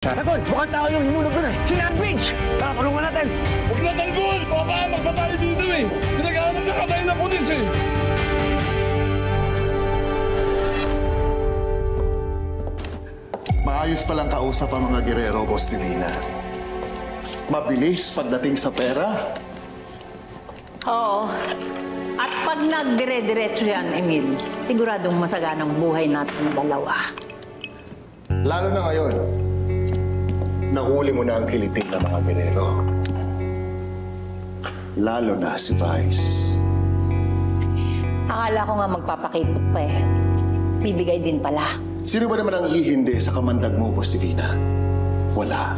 Tol, mukhang tao yung hinulog doon eh. Si Landbridge! Kulungan natin! Huwag na talbol! Baka magpapali dito eh! Pinag-aanap na katay na pulis eh! Maayos palang kausap ang mga gerero, Boss Divina. Mabilis pagdating sa pera. Oo. At pag nagdire-diretso yan, Emil, siguradong masaganang buhay natin ng dalawa. Lalo na ngayon, nahuli mo na ang kiliting ng mga gerero. Lalo na si Vice. Akala ko nga magpapakipot pa eh. Bibigay din pala. Sino ba naman ang hihindi sa kamandag mo, Boss Divina? Wala.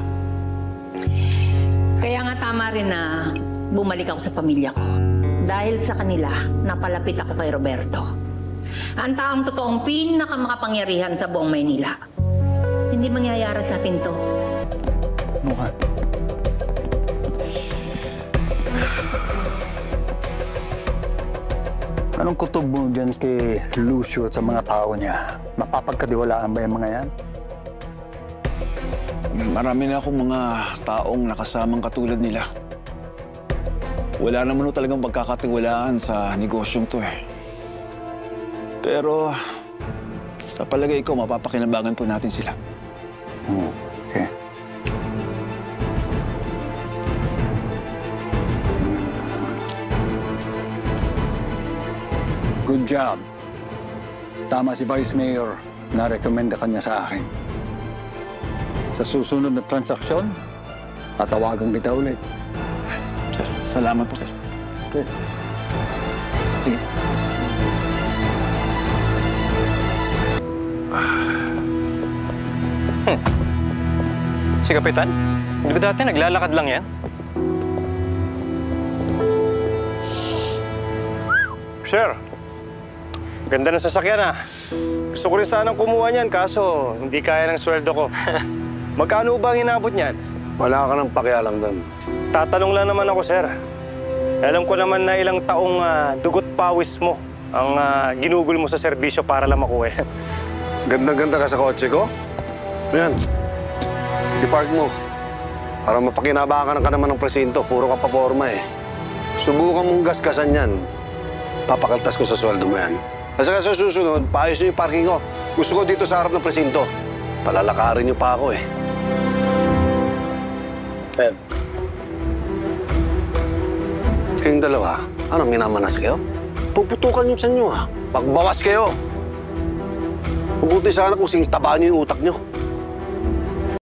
Kaya nga tama rin na bumalik ako sa pamilya ko. Dahil sa kanila, napalapit ako kay Roberto. Ang taong totoong pinakamakapangyarihan sa buong Maynila. Hindi mangyayari sa atin to. Mukhang. Anong kutob mo dyan kay Lucio at sa mga tao niya? Mapapagkadiwalaan ba yung mga yan? Marami na akong mga taong nakasamang katulad nila. Wala naman talagang pagkakatiwalaan sa negosyong to eh. Pero sa palagay ko, mapapakinabangan po natin sila. Okay. Good job. Tama si Vice Mayor na rekomenda kanya sa akin. Sa susunod na transaksyon, tatawagan kita ulit. Sir, salamat po, sir. Okay. Sige. Si Kapitan? Di ba dati naglalakad lang yan? Sir, ganda ng sasakyan ah. Gusto ko rin sanang kumuha niyan kaso hindi kaya ng sweldo ko. Magkano ba ang inabot niyan? Wala ka ng pakialam doon. Tatanong lang naman ako, sir. Alam ko naman na ilang taong dugot pawis mo ang ginugol mo sa serbisyo para lang makuha yan. Gandang-ganda ka sa kotse ko? Ayan. I-park mo. Para mapakinabangan ka naman ng presinto. Puro ka paporma eh. Subukan mong gaskasan yan. Papakaltas ko sa sweldo mo yan. Kasi sa susunod, paayos niyo yung parking ko. Gusto ko dito sa harap ng presinto. Palalakarin niyo pa ako eh. Kayong dalawa, ano, minamanas kayo? Puputukan yung tiyan nyo, ha? Pagbawas kayo. Mabuti sana kung sing taba niyo yung utak niyo.